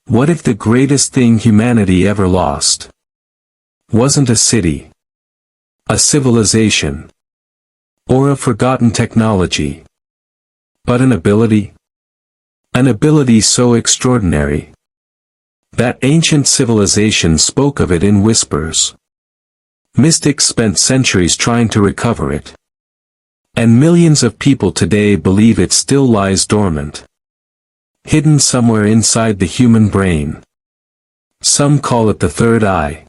What if the greatest thing humanity ever lost wasn't a city, a civilization, or a forgotten technology, but an ability? An ability so extraordinary that ancient civilizations spoke of it in whispers. Mystics spent centuries trying to recover it. And millions of people today believe it still lies dormant, hidden somewhere inside the human brain. Some call it the third eye.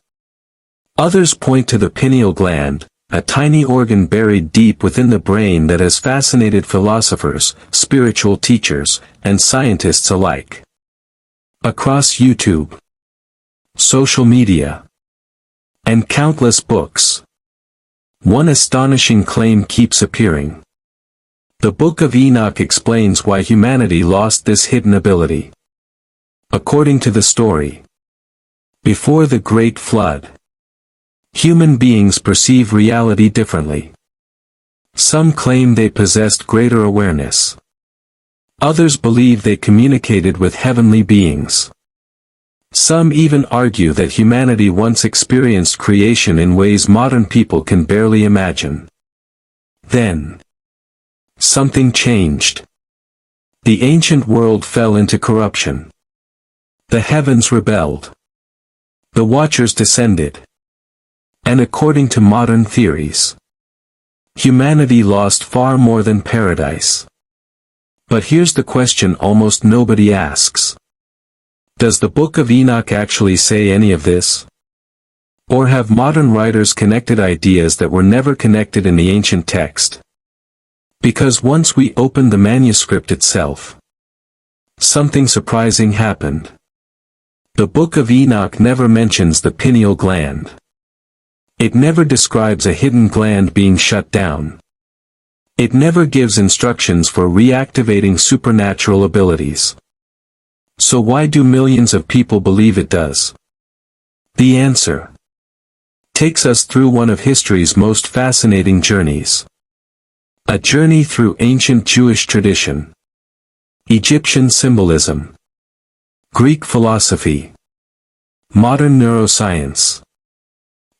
Others point to the pineal gland, a tiny organ buried deep within the brain that has fascinated philosophers, spiritual teachers, and scientists alike. Across YouTube, social media, and countless books, one astonishing claim keeps appearing. The Book of Enoch explains why humanity lost this hidden ability. According to the story, before the Great Flood, human beings perceive reality differently. Some claim they possessed greater awareness. Others believe they communicated with heavenly beings. Some even argue that humanity once experienced creation in ways modern people can barely imagine. Then, something changed. The ancient world fell into corruption. The heavens rebelled. The Watchers descended. And according to modern theories, humanity lost far more than paradise. But here's the question almost nobody asks. Does the Book of Enoch actually say any of this? Or have modern writers connected ideas that were never connected in the ancient text? Because once we opened the manuscript itself, something surprising happened. The Book of Enoch never mentions the pineal gland. It never describes a hidden gland being shut down. It never gives instructions for reactivating supernatural abilities. So why do millions of people believe it does? The answer takes us through one of history's most fascinating journeys. A journey through ancient Jewish tradition, Egyptian symbolism, Greek philosophy, modern neuroscience,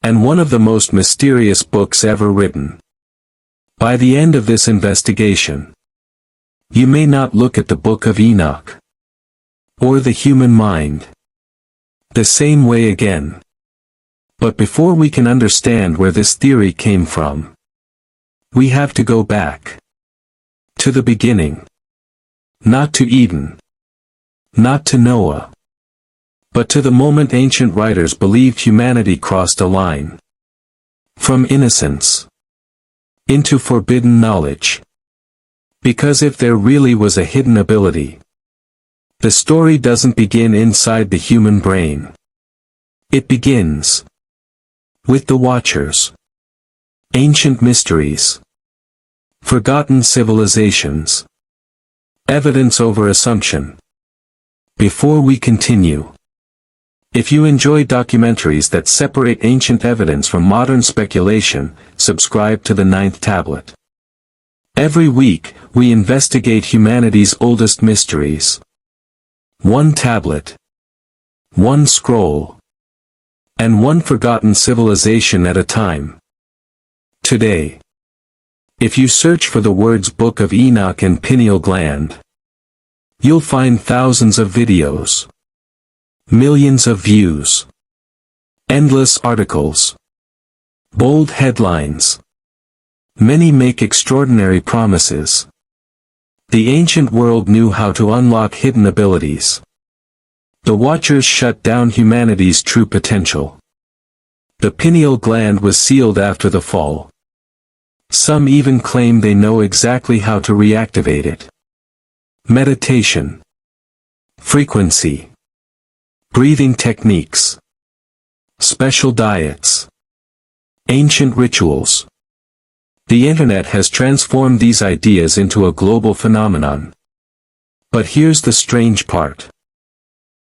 and one of the most mysterious books ever written. By the end of this investigation, you may not look at the Book of Enoch or the human mind the same way again. But before we can understand where this theory came from, we have to go back to the beginning. Not to Eden, not to Noah, but to the moment ancient writers believed humanity crossed a line from innocence into forbidden knowledge. Because if there really was a hidden ability, the story doesn't begin inside the human brain. It begins with the Watchers, ancient mysteries, forgotten civilizations, evidence over assumption. Before we continue, if you enjoy documentaries that separate ancient evidence from modern speculation, subscribe to the Ninth Tablet. Every week, we investigate humanity's oldest mysteries. One tablet, one scroll, and one forgotten civilization at a time. Today, if you search for the words Book of Enoch and pineal gland, you'll find thousands of videos, millions of views, endless articles, bold headlines. Many make extraordinary promises. The ancient world knew how to unlock hidden abilities. The Watchers shut down humanity's true potential. The pineal gland was sealed after the fall. Some even claim they know exactly how to reactivate it. Meditation, frequency, breathing techniques, special diets, ancient rituals. The internet has transformed these ideas into a global phenomenon. But here's the strange part.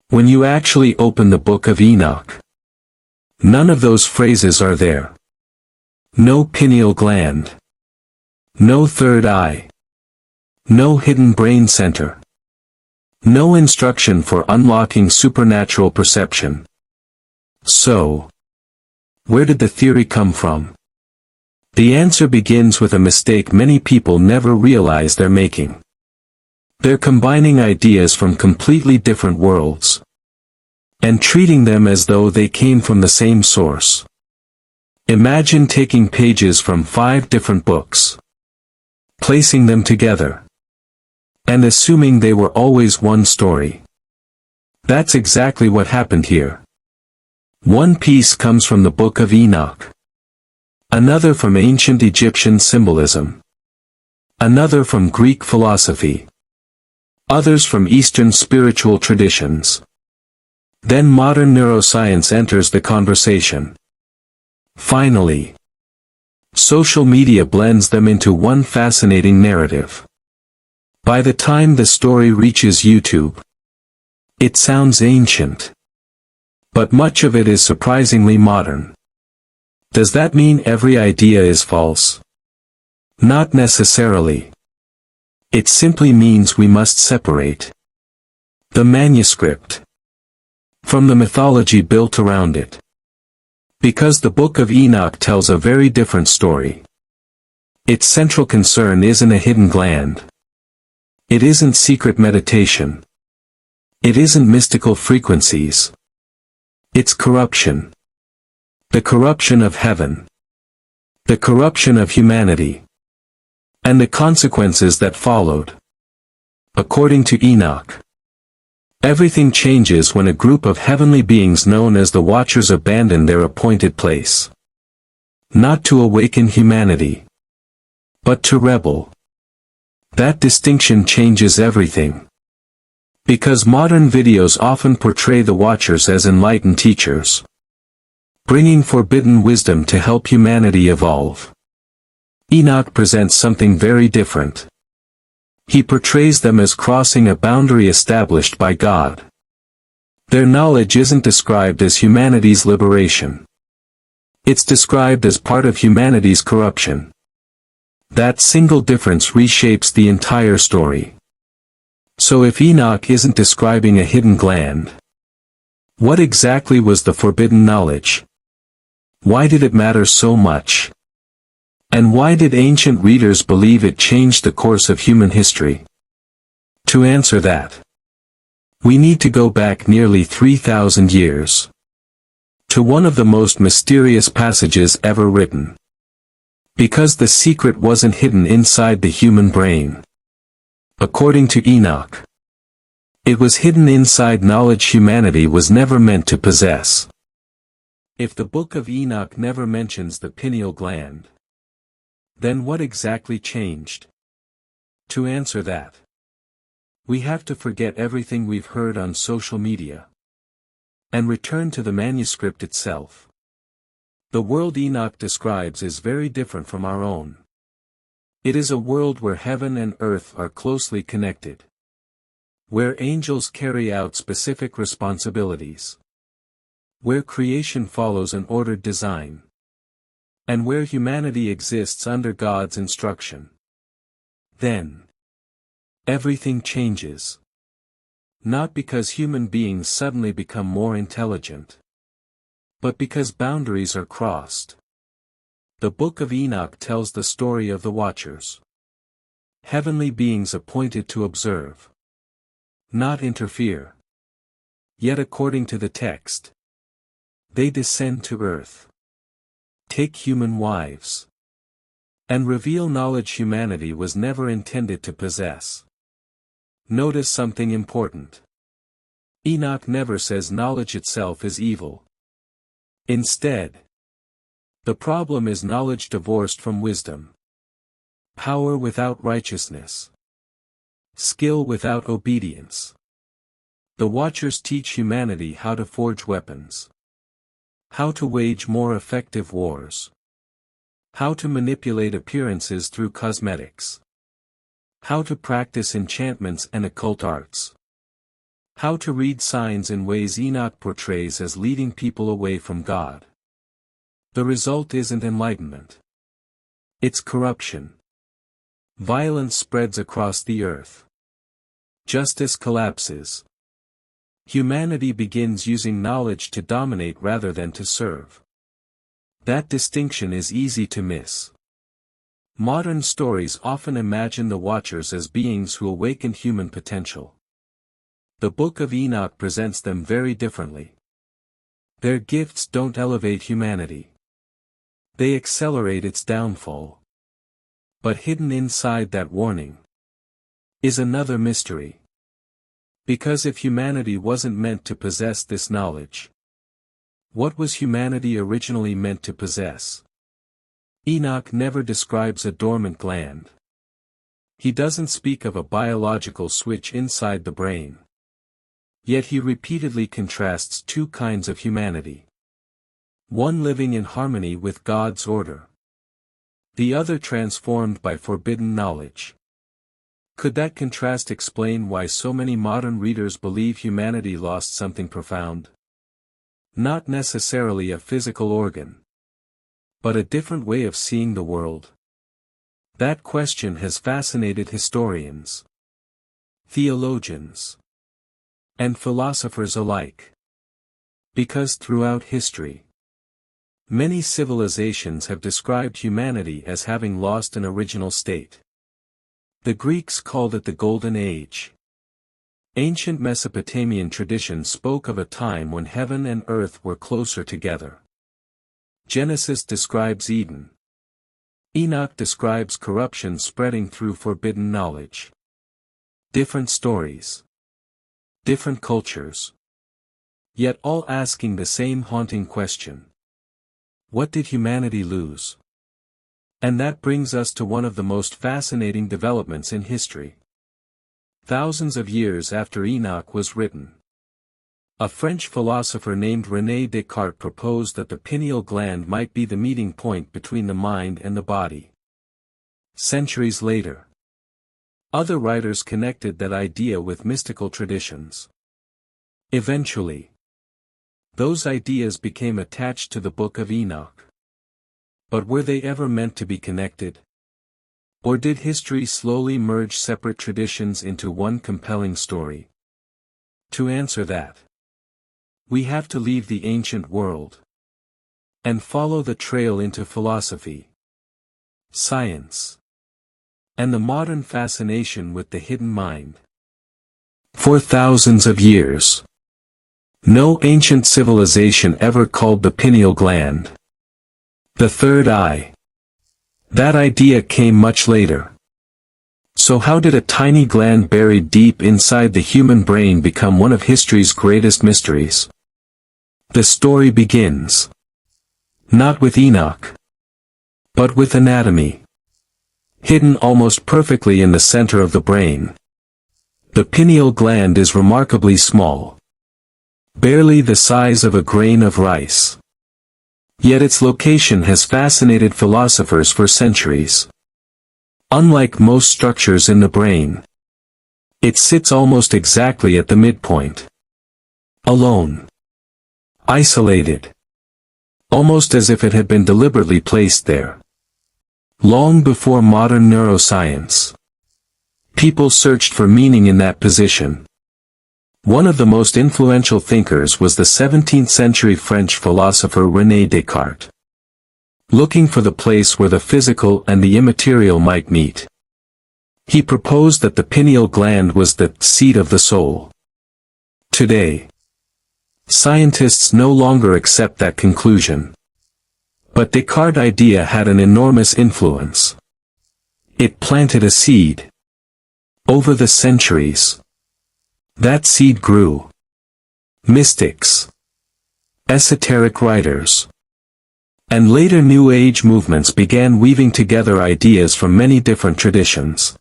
When you actually open the Book of Enoch, none of those phrases are there. No pineal gland. No third eye. No hidden brain center. No instruction for unlocking supernatural perception. So, where did the theory come from? The answer begins with a mistake many people never realize they're making. They're combining ideas from completely different worlds and treating them as though they came from the same source. Imagine taking pages from 5 different books, placing them together, and assuming they were always one story. That's exactly what happened here. One piece comes from the Book of Enoch, another from ancient Egyptian symbolism, another from Greek philosophy, others from Eastern spiritual traditions. Then modern neuroscience enters the conversation. Finally, social media blends them into one fascinating narrative. By the time the story reaches YouTube, it sounds ancient. But much of it is surprisingly modern. Does that mean every idea is false? Not necessarily. It simply means we must separate the manuscript from the mythology built around it. Because the Book of Enoch tells a very different story. Its central concern isn't a hidden gland. It isn't secret meditation. It isn't mystical frequencies. It's corruption. The corruption of heaven. The corruption of humanity. And the consequences that followed. According to Enoch, everything changes when a group of heavenly beings known as the Watchers abandon their appointed place. Not to awaken humanity, but to rebel. That distinction changes everything. Because modern videos often portray the Watchers as enlightened teachers, bringing forbidden wisdom to help humanity evolve. Enoch presents something very different. He portrays them as crossing a boundary established by God. Their knowledge isn't described as humanity's liberation. It's described as part of humanity's corruption. That single difference reshapes the entire story. So if Enoch isn't describing a hidden gland, what exactly was the forbidden knowledge? Why did it matter so much? And why did ancient readers believe it changed the course of human history? To answer that, we need to go back nearly 3,000 years. To one of the most mysterious passages ever written. Because the secret wasn't hidden inside the human brain. According to Enoch, it was hidden inside knowledge humanity was never meant to possess. If the Book of Enoch never mentions the pineal gland, then what exactly changed? To answer that, we have to forget everything we've heard on social media and return to the manuscript itself. The world Enoch describes is very different from our own. It is a world where heaven and earth are closely connected, where angels carry out specific responsibilities, where creation follows an ordered design, and where humanity exists under God's instruction. Then, everything changes. Not because human beings suddenly become more intelligent, but because boundaries are crossed. The Book of Enoch tells the story of the Watchers. Heavenly beings appointed to observe, not interfere. Yet according to the text, they descend to earth, take human wives, and reveal knowledge humanity was never intended to possess. Notice something important. Enoch never says knowledge itself is evil. Instead, the problem is knowledge divorced from wisdom. Power without righteousness. Skill without obedience. The Watchers teach humanity how to forge weapons. How to wage more effective wars. How to manipulate appearances through cosmetics. How to practice enchantments and occult arts. How to read signs in ways Enoch portrays as leading people away from God. The result isn't enlightenment. It's corruption. Violence spreads across the earth. Justice collapses. Humanity begins using knowledge to dominate rather than to serve. That distinction is easy to miss. Modern stories often imagine the Watchers as beings who awaken human potential. The Book of Enoch presents them very differently. Their gifts don't elevate humanity. They accelerate its downfall. But hidden inside that warning is another mystery. Because if humanity wasn't meant to possess this knowledge, what was humanity originally meant to possess? Enoch never describes a dormant gland. He doesn't speak of a biological switch inside the brain. Yet he repeatedly contrasts two kinds of humanity. One living in harmony with God's order. The other transformed by forbidden knowledge. Could that contrast explain why so many modern readers believe humanity lost something profound? Not necessarily a physical organ, but a different way of seeing the world. That question has fascinated historians, theologians, and philosophers alike. Because throughout history, many civilizations have described humanity as having lost an original state. The Greeks called it the Golden Age. Ancient Mesopotamian tradition spoke of a time when heaven and earth were closer together. Genesis describes Eden. Enoch describes corruption spreading through forbidden knowledge. Different stories. Different cultures. Yet all asking the same haunting question. What did humanity lose? And that brings us to one of the most fascinating developments in history. Thousands of years after Enoch was written, a French philosopher named René Descartes proposed that the pineal gland might be the meeting point between the mind and the body. Centuries later, other writers connected that idea with mystical traditions. Eventually, those ideas became attached to the Book of Enoch. But were they ever meant to be connected? Or did history slowly merge separate traditions into one compelling story? To answer that, we have to leave the ancient world and follow the trail into philosophy, science, and the modern fascination with the hidden mind. For thousands of years, no ancient civilization ever called the pineal gland the third eye. That idea came much later. So how did a tiny gland buried deep inside the human brain become one of history's greatest mysteries? The story begins not with Enoch, but with anatomy. Hidden almost perfectly in the center of the brain, the pineal gland is remarkably small, barely the size of a grain of rice. Yet its location has fascinated philosophers for centuries. Unlike most structures in the brain, it sits almost exactly at the midpoint. Alone. Isolated. Almost as if it had been deliberately placed there. Long before modern neuroscience, people searched for meaning in that position. One of the most influential thinkers was the 17th-century French philosopher René Descartes. Looking for the place where the physical and the immaterial might meet, he proposed that the pineal gland was the seat of the soul. Today, scientists no longer accept that conclusion. But Descartes' idea had an enormous influence. It planted a seed. Over the centuries, that seed grew. Mystics, esoteric writers, and later New Age movements began weaving together ideas from many different traditions.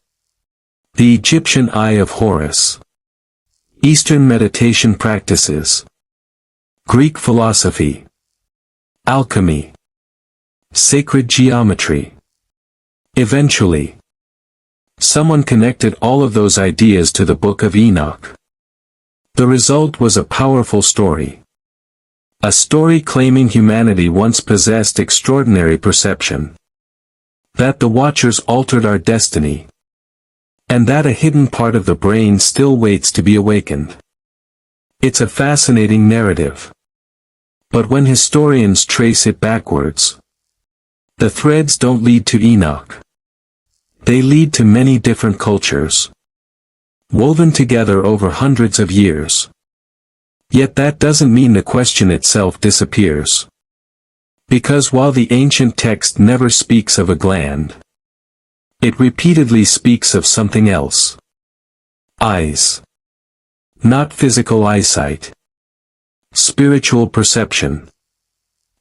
The Egyptian Eye of Horus, Eastern meditation practices, Greek philosophy, alchemy, sacred geometry. Eventually, someone connected all of those ideas to the Book of Enoch. The result was a powerful story. A story claiming humanity once possessed extraordinary perception. That the Watchers altered our destiny. And that a hidden part of the brain still waits to be awakened. It's a fascinating narrative. But when historians trace it backwards, the threads don't lead to Enoch. They lead to many different cultures, woven together over hundreds of years. Yet that doesn't mean the question itself disappears. Because while the ancient text never speaks of a gland, it repeatedly speaks of something else. Eyes. Not physical eyesight. Spiritual perception.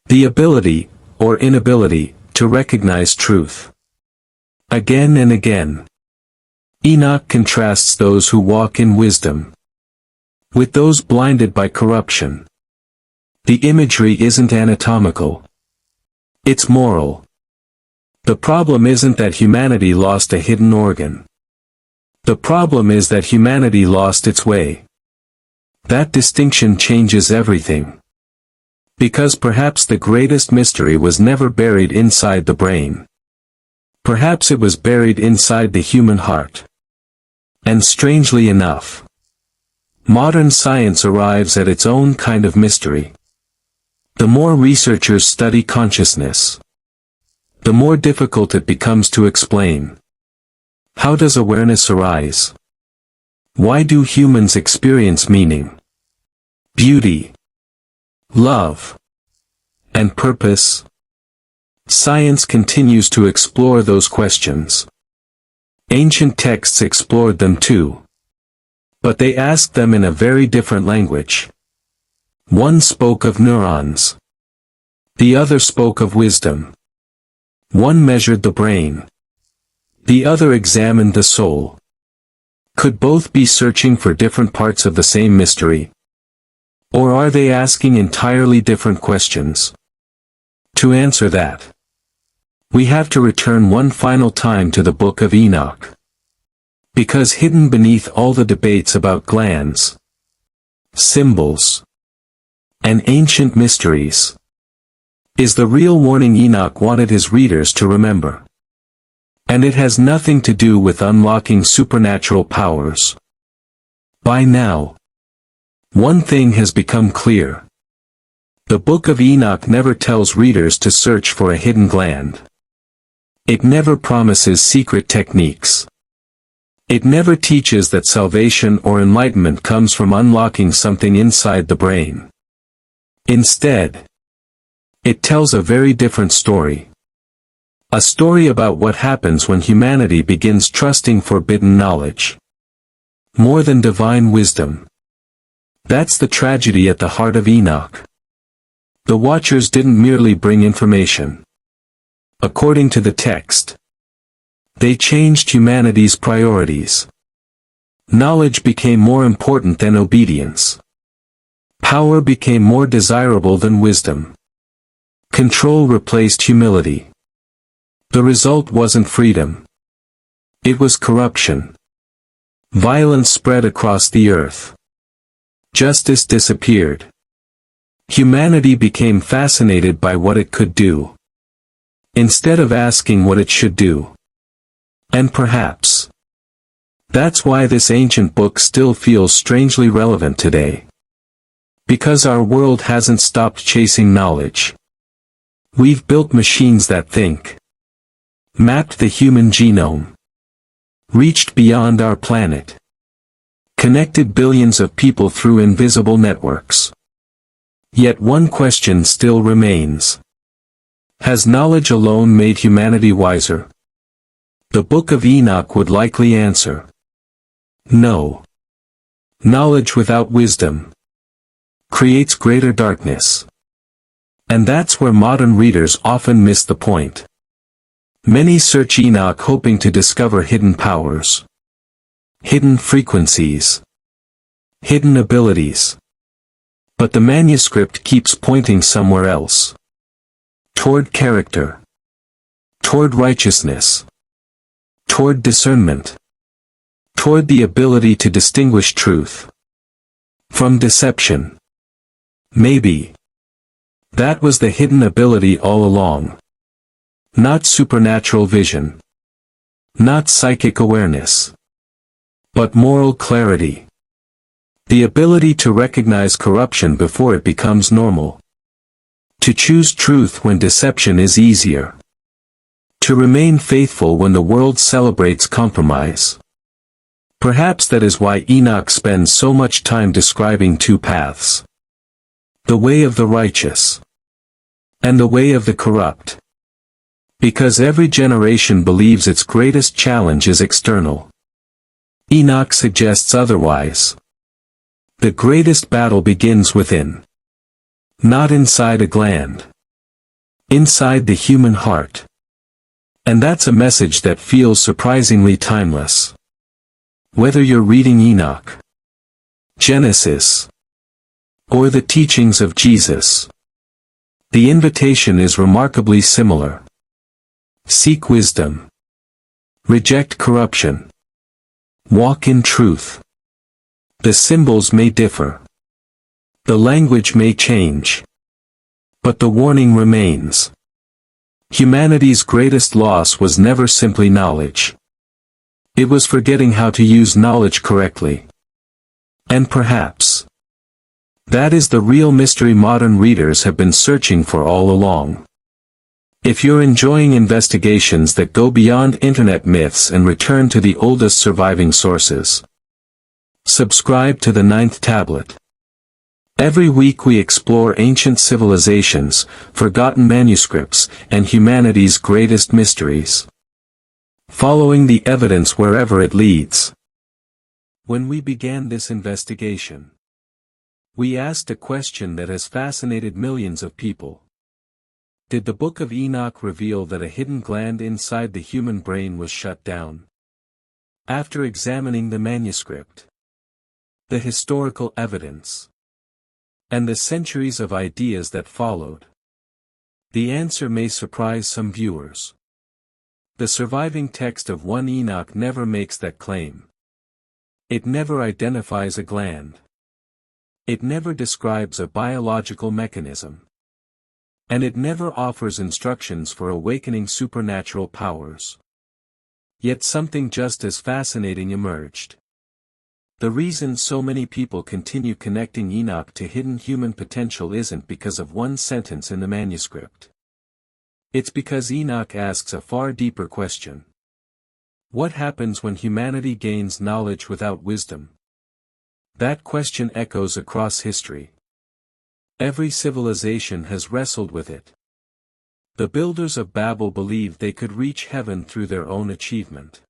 The ability, or inability, to recognize truth. Again and again, Enoch contrasts those who walk in wisdom with those blinded by corruption. The imagery isn't anatomical. It's moral. The problem isn't that humanity lost a hidden organ. The problem is that humanity lost its way. That distinction changes everything. Because perhaps the greatest mystery was never buried inside the brain. Perhaps it was buried inside the human heart. And strangely enough, modern science arrives at its own kind of mystery. The more researchers study consciousness, the more difficult it becomes to explain. How does awareness arise? Why do humans experience meaning, beauty, love, and purpose? Science continues to explore those questions. Ancient texts explored them too. But they asked them in a very different language. One spoke of neurons. The other spoke of wisdom. One measured the brain. The other examined the soul. Could both be searching for different parts of the same mystery? Or are they asking entirely different questions? To answer that, we have to return one final time to the Book of Enoch. Because hidden beneath all the debates about glands, symbols, and ancient mysteries, is the real warning Enoch wanted his readers to remember. And it has nothing to do with unlocking supernatural powers. By now, one thing has become clear. The Book of Enoch never tells readers to search for a hidden gland. It never promises secret techniques. It never teaches that salvation or enlightenment comes from unlocking something inside the brain. Instead, it tells a very different story. A story about what happens when humanity begins trusting forbidden knowledge more than divine wisdom. That's the tragedy at the heart of Enoch. The Watchers didn't merely bring information. According to the text, they changed humanity's priorities. Knowledge became more important than obedience. Power became more desirable than wisdom. Control replaced humility. The result wasn't freedom. It was corruption. Violence spread across the earth. Justice disappeared. Humanity became fascinated by what it could do, instead of asking what it should do. And perhaps that's why this ancient book still feels strangely relevant today. Because our world hasn't stopped chasing knowledge. We've built machines that think, mapped the human genome, reached beyond our planet, connected billions of people through invisible networks. Yet one question still remains. Has knowledge alone made humanity wiser? The Book of Enoch would likely answer, no. Knowledge without wisdom creates greater darkness. And that's where modern readers often miss the point. Many search Enoch hoping to discover hidden powers, hidden frequencies, hidden abilities. But the manuscript keeps pointing somewhere else. Toward character. Toward righteousness. Toward discernment. Toward the ability to distinguish truth from deception. Maybe that was the hidden ability all along. Not supernatural vision. Not psychic awareness. but moral clarity. The ability to recognize corruption before it becomes normal. To choose truth when deception is easier. To remain faithful when the world celebrates compromise. Perhaps that is why Enoch spends so much time describing two paths. The way of the righteous. And the way of the corrupt. Because every generation believes its greatest challenge is external. Enoch suggests otherwise. The greatest battle begins within. Not inside a gland. Inside the human heart. And that's a message that feels surprisingly timeless. Whether you're reading Enoch, Genesis, or the teachings of Jesus, the invitation is remarkably similar. Seek wisdom. Reject corruption. Walk in truth. The symbols may differ. The language may change. But the warning remains. Humanity's greatest loss was never simply knowledge. It was forgetting how to use knowledge correctly. And perhaps that is the real mystery modern readers have been searching for all along. If you're enjoying investigations that go beyond internet myths and return to the oldest surviving sources, subscribe to the 9th Tablet. Every week we explore ancient civilizations, forgotten manuscripts, and humanity's greatest mysteries. Following the evidence wherever it leads. When we began this investigation, we asked a question that has fascinated millions of people. Did the Book of Enoch reveal that a hidden gland inside the human brain was shut down? After examining the manuscript, the historical evidence, and the centuries of ideas that followed, the answer may surprise some viewers. The surviving text of 1 Enoch never makes that claim. It never identifies a gland. It never describes a biological mechanism. And it never offers instructions for awakening supernatural powers. Yet something just as fascinating emerged. The reason so many people continue connecting Enoch to hidden human potential isn't because of one sentence in the manuscript. It's because Enoch asks a far deeper question. What happens when humanity gains knowledge without wisdom? That question echoes across history. Every civilization has wrestled with it. The builders of Babel believed they could reach heaven through their own achievement.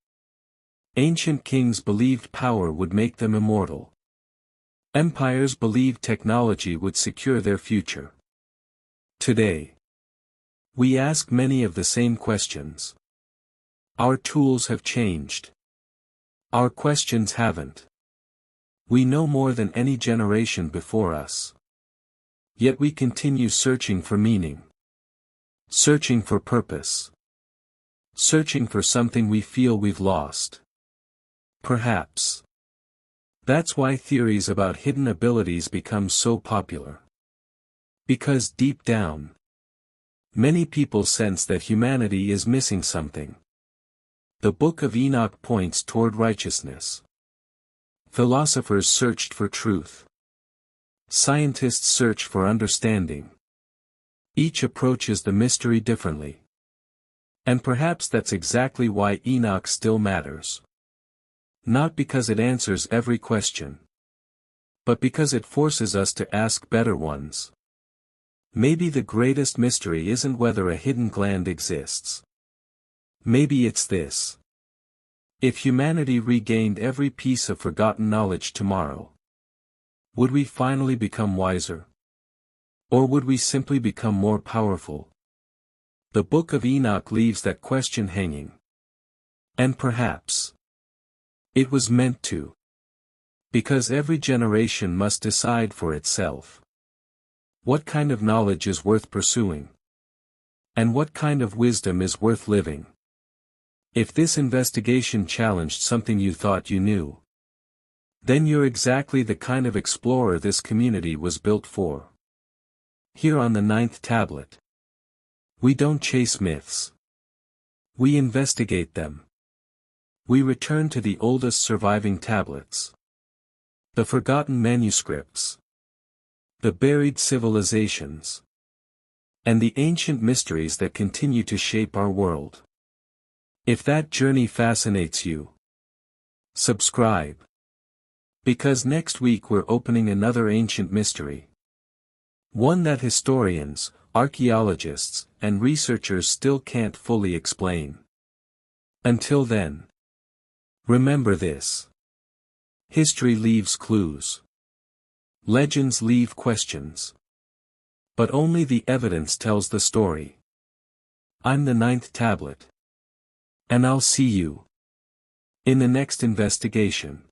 Ancient kings believed power would make them immortal. Empires believed technology would secure their future. Today, we ask many of the same questions. Our tools have changed. Our questions haven't. We know more than any generation before us. Yet we continue searching for meaning. Searching for purpose. Searching for something we feel we've lost. Perhaps that's why theories about hidden abilities become so popular. Because deep down, many people sense that humanity is missing something. The Book of Enoch points toward righteousness. Philosophers searched for truth. Scientists search for understanding. Each approaches the mystery differently. And perhaps that's exactly why Enoch still matters. Not because it answers every question, but because it forces us to ask better ones. Maybe the greatest mystery isn't whether a hidden gland exists. Maybe it's this. If humanity regained every piece of forgotten knowledge tomorrow, would we finally become wiser? Or would we simply become more powerful? The Book of Enoch leaves that question hanging. And perhaps it was meant to. Because every generation must decide for itself. What kind of knowledge is worth pursuing? And what kind of wisdom is worth living? If this investigation challenged something you thought you knew, then you're exactly the kind of explorer this community was built for. Here on the 9th Tablet, we don't chase myths. We investigate them. We return to the oldest surviving tablets. The forgotten manuscripts. The buried civilizations. And the ancient mysteries that continue to shape our world. If that journey fascinates you, subscribe. Because next week we're opening another ancient mystery. One that historians, archaeologists, and researchers still can't fully explain. Until then, remember this. History leaves clues. Legends leave questions. But only the evidence tells the story. I'm the ninth tablet. And I'll see you in the next investigation.